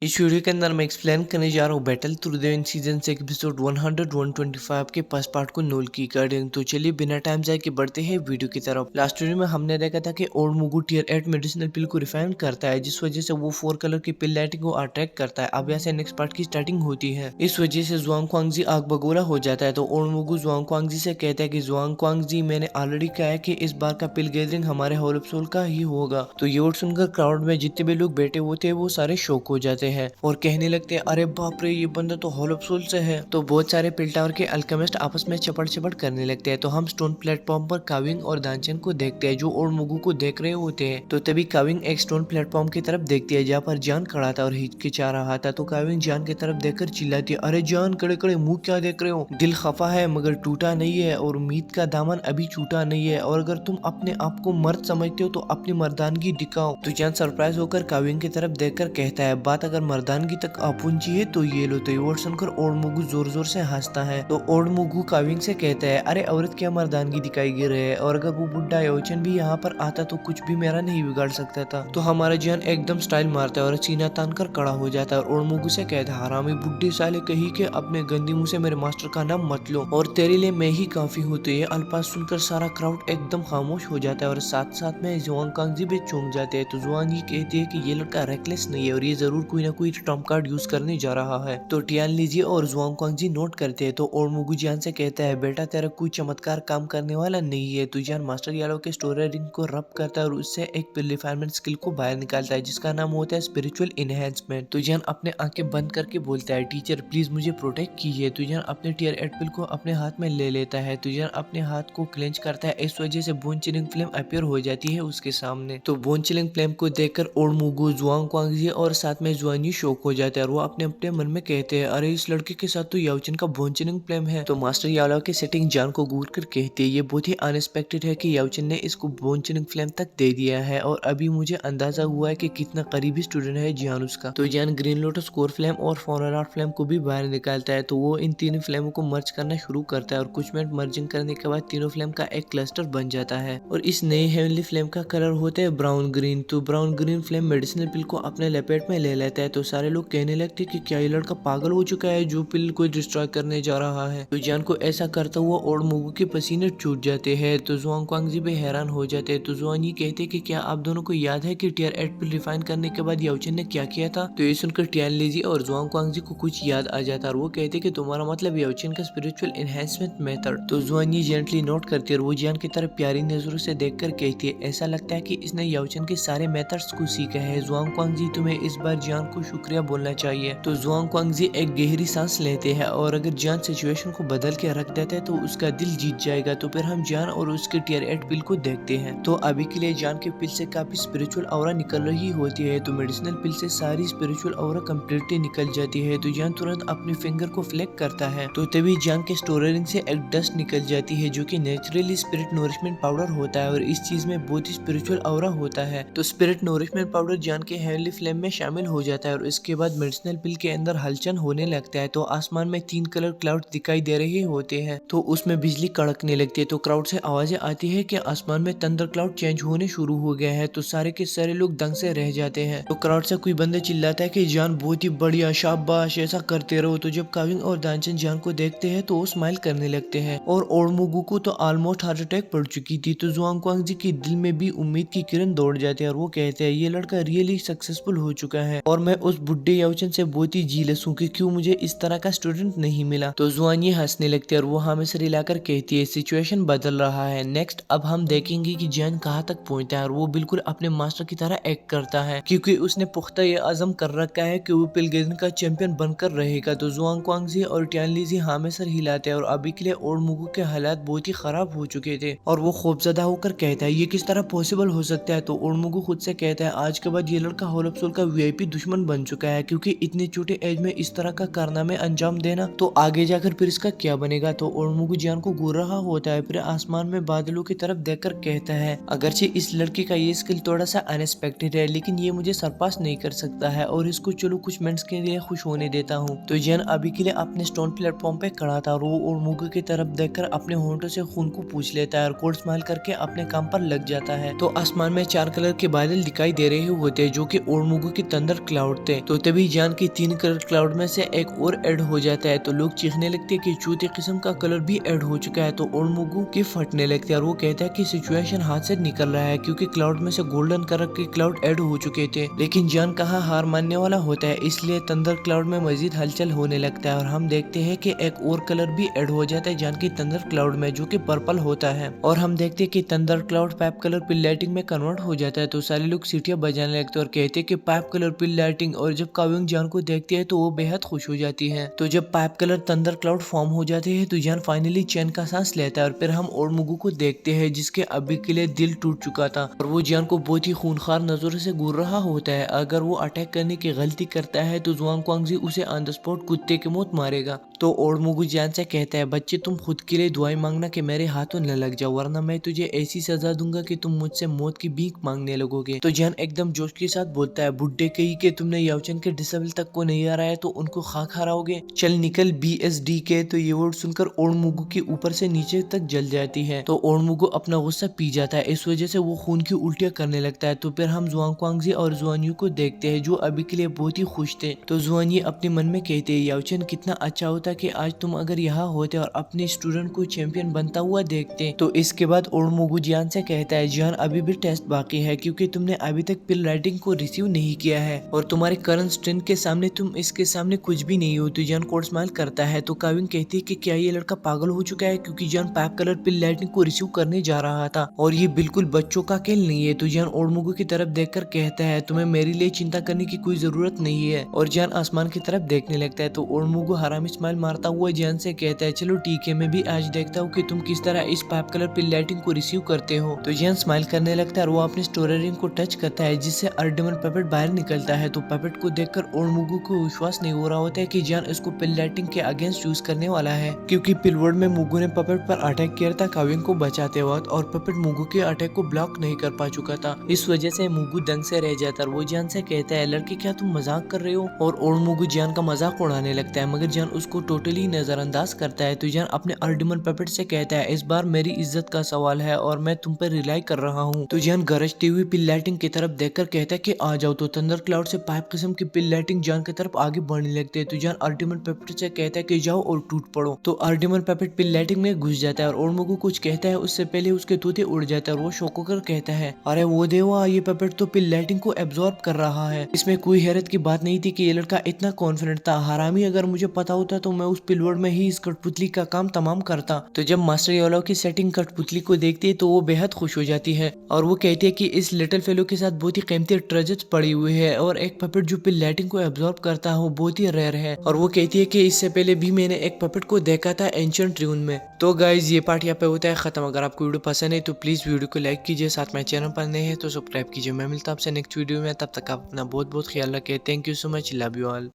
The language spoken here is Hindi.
इस वीडियो के अंदर मैं एक्सप्लेन करने जा रहा हूँ battle through the in season से एपिसोड 100-125 के फर्स्ट पार्ट को नोल की कार्डिंग। तो चलिए बिना टाइम जाए के बढ़ते हैं वीडियो की तरफ। लास्ट वीडियो में हमने देखा था कि ओडमुगु टियर 8 मेडिसिनल पिल को रिफाइन करता है, जिस वजह से वो 4 कलर की पिल लाइटिंग को अट्रैक्ट करता है। अब यहाँ से नेक्स्ट पार्ट की स्टार्टिंग होती है। इस वजह से जुआंग क्वांगजी आग बगोला हो जाता है। तो ओडमुगु जुआंग क्वांगजी से कहता है कि जुआंग क्वांगजी, मैंने ऑलरेडी कहा है कि इस बार का पिल गैदरिंग हमारे होल ऑफ सोल का ही होगा। तो ये वर्ड सुनकर क्राउड में जितने भी लोग बैठे हुए थे वो सारे शॉक हो जाते हैं और कहने लगते हैं, अरे बाप रे, ये बंदा तो हॉल ऑफ सोल से है। तो बहुत सारे पिल टावर के अल्केमिस्ट आपस में चपड़ चपड़ करने लगते हैं। तो हम स्टोन प्लेटफॉर्म पर काविंग और दानचन को देखते हैं जो ओडमुगु को देख रहे होते हैं। तो तभी काविंग एक स्टोन प्लेटफॉर्म की तरफ देखती है जहाँ पर जान खड़ा था और हिचकिचा रहा था। तो काविंग जान की तरफ देखकर चिल्लाती है, अरे जान, कड़े कड़े मुंह क्या देख रहे हो? दिल खफा है मगर टूटा नहीं है और उम्मीद का दामन अभी छूटा नहीं है, और अगर तुम अपने आप को मर्द समझते हो तो अपनी मर्दानगी दिखाओ। तो जान सरप्राइज होकर काविंग की तरफ देखकर कहता है, बात अगर मर्दानगी तक पहुंची है तो ये लो। तो ये वर्ड सुनकर ओडमुगु जोर जोर से हंसता है। तो ओडमुगु काविंग से कहता है, अरे औरत क्या मर्दानगी दिखाई गिर रहे है, और अगर वो बुढ़ा योचन भी यहाँ पर आता तो कुछ भी मेरा नहीं बिगाड़ सकता था। तो हमारा जान एकदम स्टाइल मारता है और सीना तान कर खड़ा हो जाता है और ओडमुगु से कहता है, हरामी बुढ़ी साले कही के अपने गंदी मुंह से मेरे मास्टर का नाम मत लो, और तेरे लिए मैं ही काफी हूँ। तो ये अल्फाज सुनकर सारा क्राउड एकदम खामोश हो जाता है और साथ साथ में जुआंग कांगजी भी चौंक जाते हैं। तो जुआंग ये कहती है कि ये लड़का रेकलेस नहीं है और ये जरूर कोई ना कोई ट्रम्प कार्ड यूज करने जा रहा है। तो टियान लीजिए और जुआंग क्वांगजी नोट करते हैं। तो ओडमुगु जान से कहता है, बेटा तेरा कोई चमत्कार काम करने वाला नहीं है। तो जान मास्टर यालो के स्टोरेज रिंग को रब करता है और उससे एक प्यूरिफायरमेंट स्किल को बाहर निकालता है जिसका नाम होता है स्पिरिचुअल इनहेंसमेंट। तो जान अपने आंखें बंद करके बोलता है, टीचर प्लीज मुझे प्रोटेक्ट कीजिए। तो जान अपने टियर 8 पिल को अपने हाथ में ले लेता है। तो जान अपने हाथ को क्लेंच करता है, इस वजह से बोन चिलिंग फ्लेम अपीयर हो जाती है उसके सामने। तो बोन चिलिंग फ्लेम को देखकर ओडमुगु, जुआंग क्वांगजी और साथ में जुआनी शौक हो जाता है और वो अपने अपने मन में कहते हैं, अरे इस लड़के के साथ तो याओचन का बोन चिलिंग फ्लेम है। तो मास्टर यालो की सेटिंग जान को घूर कर कहती है, ये बहुत ही अनएक्सपेक्टेड है कि याओचन ने इसको बोन चिलिंग फ्लेम तक दे दिया है, और अभी मुझे अंदाजा हुआ है कि कितना करीबी स्टूडेंट है जान उसका। तो जान ग्रीन लोटस कोर फ्लेम और फॉरन आर्ट फ्लेम को भी बाहर निकालता है। तो वो इन तीनों फ्लेमों को मर्ज करना शुरू करता है और कुछ मिनट मर्जिंग करने के बाद तीनों फ्लेम का एक क्लस्टर बन जाता है और इस नए हेवनली फ्लेम का कलर होता है ब्राउन ग्रीन। तो ब्राउन ग्रीन फ्लेम मेडिसिनल पिल को अपने लपेट में ले लेता है। तो सारे लोग कहने लगते कि क्या ये लड़का पागल हो चुका है जो पिल को डिस्ट्रॉय करने जा रहा है। तो जान को ऐसा करता हुआ ओडमुगु के पसीने छूट जाते हैं। तो जुआंग क्वांगजी भी हैरान हो जाते हैं। तो जुआन ये कहते कि क्या आप दोनों को याद है कि टियर 8 पिल रिफाइन करने के बाद याओचन ने क्या किया था? तो ये सुनकर टियान लीजी और जुआंग क्वांगजी को कुछ याद आ जाता है और वो कहते कि तुम्हारा मतलब याओचन का स्पिरिचुअल एनहेंसमेंट मेथड। तो जुआन ये जेंटली नोट करती है और वो जान की तरफ प्यारी नजरों से देखकर कहती है, ऐसा लगता है कि इसने याओचन के सारे मेथड्स को सीखा है। जुआंग क्वांगजी, तुम्हें इस बार जान को शुक्रिया बोलना चाहिए। तो जुआंग क्वांगजी एक गहरी सांस लेते हैं और अगर जान सिचुएशन को बदल के रख देता है तो उसका दिल जीत जाएगा। तो फिर हम जान और उसके टियर 8 पिल को देखते हैं। तो अभी के लिए जान के पिल से काफी स्पिरिचुअल ऑरा निकल रही होती है। तो मेडिसिनल पिल से सारी स्पिरिचुअल ऑरा कम्प्लीटली निकल जाती है। तो जान तुरंत अपने फिंगर को फ्लेक करता है। तो तभी जान के स्टोरेज से एक डस्ट निकल जाती है जो कि नेचुरली स्पिरिट नोरिशमेंट पाउडर होता है और इस चीज में बहुत ही स्पिरिचुअल ऑरा होता है। तो स्पिरिट नोरिशमेंट पाउडर जान के हेवनली फ्लेम में शामिल हो जाता है और इसके बाद मेडिसिनल पिल के अंदर हलचल होने लगता है। तो आसमान में 3 कलर क्लाउड दिखाई दे रहे होते हैं। तो उसमें बिजली कड़कने लगती है। तो क्राउड से आवाजें आती है कि आसमान में थंडर क्लाउड चेंज होने शुरू हो गया है। तो सारे के सारे लोग दंग से रह जाते हैं। तो क्राउड से कोई बंदा चिल्लाता है कि जान बहुत ही बढ़िया, शाबाश, ऐसा करते रहो। तो जब काविंग और दानचन जान को देखते हैं तो वो स्माइल करने लगते हैं और ओडमुगु को तो ऑलमोस्ट हार्ट अटैक पड़ चुकी थी। तो जुआंग क्वांगजी के दिल में भी उम्मीद की किरण दौड़ जाती है और वो कहते हैं, ये लड़का रियली सक्सेसफुल हो चुका है और मैं उस बुढ़े याओचन से बहुत ही जीलस हूँ कि क्यों मुझे इस तरह का स्टूडेंट नहीं मिला। तो जुआन ये हंसने लगती है और वो हमें से रिलाकर कहती है, सिचुएशन बदल रहा है। नेक्स्ट अब हम देखेंगे कि जान कहाँ तक पहुंचता है और वो बिल्कुल अपने मास्टर की तरह एक्ट करता है क्योंकि उसने पुख्ता ये अज़म कर रखा है कि वो पिलगेजन का चैंपियन बनकर रहेगा। तो जुआंग क्वांगजी और टियान लीजी हमें सर हिलाते हैं और अभी के लिए ओडमुगु के हालात बहुत ही खराब हो चुके थे और वो खौफजदा होकर कहता है, ये किस तरह पॉसिबल हो सकता है? तो ओडमुगु खुद से कहता है, आज के बाद ये लड़का होल ऑफ सोल का वीआईपी दुश्मन बन चुका है क्योंकि इतने छोटे एज में इस तरह का कारनामे अंजाम देना तो आगे जाकर फिर इसका क्या बनेगा। तो ओडमुगु जान को घूर रहा होता है, फिर आसमान में बादलों की तरफ देखकर कहता है, अगरचे इस लड़के का ये स्किल थोड़ा सा अनएक्सपेक्टेड है लेकिन ये मुझे सरपास नहीं कर सकता है और इसको चलो कुछ मिनट्स के लिए खुश होने देता हूँ। तो जान अभी के लिए अपने स्टोन प्लेटफॉर्म पे खड़ा था और वो ओडमुगु की तरफ देखकर अपने होंठों से खून को पूछ लेता है और कोल्ड स्माइल करके अपने काम पर लग जाता है। तो आसमान में 4 कलर के बादल दिखाई दे रहे होते हैं जो कि ओडमुगु की थंडर क्लाउड क्लाउड थे। तो तभी जान की 3 कलर क्लाउड में से एक और ऐड हो जाता है। तो लोग चीखने लगते हैं कि चौथे किस्म का कलर भी ऐड हो चुका है। तो ओडमुगु की फटने लगती है और वो कहता है कि सिचुएशन हाथ से निकल रहा है, क्योंकि क्लाउड में से गोल्डन कलर के क्लाउड ऐड हो चुके थे। लेकिन जान कहाँ हार मानने वाला होता है, इसलिए थंडर क्लाउड में मजीद हलचल होने लगता है और हम देखते हैं कि एक और कलर भी ऐड हो जाता है जान की थंडर क्लाउड में, जो कि पर्पल होता है। और हम देखते हैं कि थंडर क्लाउड पाइप कलर पिल लाइटिंग में कन्वर्ट हो जाता है। तो सारे लोग सीटियां बजाने लगते हैं और कहते हैं कि पाइप कलर पिल लाइटिंग। और जब काव्यंग जान को देखती है तो वो बेहद खुश हो जाती है। तो जब pipe colour thunder cloud form हो जाते हैं तो जान फाइनली चैन का सांस लेता है। और फिर हम ओडमुगु को देखते हैं जिसके अभी के लिए दिल टूट चुका था और वो जान को बहुत ही खूनखार नजरों से घूर रहा होता है। अगर वो अटैक करने की गलती करता है तो जुआंग क्वांगजी उसे ऑन द स्पॉट कुत्ते की मौत मारेगा। तो ओडमुगु जान से कहता है, बच्चे तुम खुद के लिए दुआएं मांगना कि मेरे हाथों न लग जाओ, वरना मैं तुझे ऐसी सजा दूंगा कि तुम मुझसे मौत की भीख मांगने लगोगे। तो जान एकदम जोश के साथ बोलता है, बुड्ढे कही के तुमने याओचन के डिसेबल तक को नहीं हराया तो उनको खाक हराओगे, चल निकल BSD के। तो ये वर्ड सुनकर ओडमुगु के ऊपर से नीचे तक जल जाती है। तो ओडमुगु अपना गुस्सा पी जाता है, इस वजह से वो खून की उल्टियां करने लगता है। तो फिर हम जुआंग क्वांगजी और जुआनयू को देखते हैं जो अभी के लिए बहुत ही खुश थे। तो जुआनयू अपने मन में कहते हैं, याओचन कितना अच्छा होता कि आज तुम अगर यहाँ होते और अपने स्टूडेंट को चैंपियन बनता हुआ देखते। तो इसके बाद ओडमुगु जान से कहता है, जान अभी भी टेस्ट बाकी है क्योंकि तुमने अभी तक पिल राइटिंग को रिसीव नहीं किया है और तुम्हारे करंट स्ट्रेंथ के सामने तुम इसके सामने कुछ भी नहीं हो। तो जान कोड स्माइल करता है। तो काविंग कहती है कि क्या ये लड़का पागल हो चुका है, क्योंकि जान पाइप कलर पिल राइटिंग को रिसीव करने जा रहा था और ये बिल्कुल बच्चों का खेल नहीं है। तो जान ओडमुगु की तरफ देखकर कहता है, तुम्हें मेरे लिए चिंता करने की कोई जरूरत नहीं है। और जान आसमान की तरफ देखने लगता है। तो ओडमुगु हरामी स्माइल मारता हुआ जान से कहता है, चलो ठीक है, मैं भी आज देखता हूँ कि तुम किस तरह इस पाइप कलर पिल लाइटिंग को रिसीव करते हो। तो जान स्माइल करने लगता है और वो अपने स्टोरी रिंग को टच करता है जिससे अर्डिमन पपेट बाहर निकलता है। तो पपेट को देखकर ओडमुगु को विश्वास नहीं हो रहा होता है कि जान इसको पिल लाइटिंग के अगेंस्ट यूज करने वाला है, क्योंकि पिलवर्ड में मुगु ने पपेट पर अटैक किया था काविंग को बचाते वक्त और पपेट मुगु के अटैक को ब्लॉक नहीं कर पा चुका था। इस वजह से मुगु दंग से रह जाता है। वो जान से कहता है, लड़के क्या तुम मजाक कर रहे हो? और ओडमुगु जान का मजाक उड़ाने लगता है, मगर जान उसको टोटली नजरअंदाज करता है। तो जान अपने अर्डिमन पपेट से कहता है, इस बार मेरी इज्जत का सवाल है और मैं तुम पर रिलाई कर रहा हूँ। तो जान गरजती हुई पिल लाइटिंग की तरफ देखकर कहता है कि आ जाओ। तो थंडर क्लाउड से पाइप किस्म की पिल लाइटिंग जान की तरफ आगे बढ़ने लगते हैं। तो जान अर्डिमन पपेट से कहता है कि जाओ और टूट पड़ो। तो अर्डिमन पपेट पिल लाइटिंग में घुस जाता है और ओडमुगु कुछ कहता है उससे पहले उसके तोते उड़ जाता है और वो शौक होकर कहता है, अरे वो देवा, ये पपेट तो पिल लाइटिंग को एब्जॉर्ब कर रहा है। इसमें कोई हैरत की बात नहीं थी कि ये लड़का इतना कॉन्फिडेंट था। हरामी, अगर मुझे पता होता तो मैं उस पिलवर्ड में ही इस कठपुतली का काम तमाम करता। तो जब मास्टर येलो की सेटिंग कठपुतली को देखती है तो वो बेहद खुश हो जाती है और वो कहती है कि इस लिटिल फेलो के साथ बहुत ही कीमती ट्रेजर्स पड़ी हुई है और एक पपेट जो पिल लाइटिंग को एब्जॉर्ब करता है वो बहुत ही रेयर है। और वो कहती है कि इससे पहले भी मैंने एक पपेट को देखा था एंशिएंट र्यून में। तो गाइज ये पार्ट यहाँ पे होता है खत्म। अगर आपको वीडियो पसंद है तो प्लीज वीडियो को लाइक कीजिए, साथ में चैनल पर नए हैं तो सब्सक्राइब कीजिए। मैं मिलता हूँ आपसे नेक्स्ट वीडियो में, तब तक आप अपना बहुत बहुत ख्याल रखें। Thank you so much, love you all.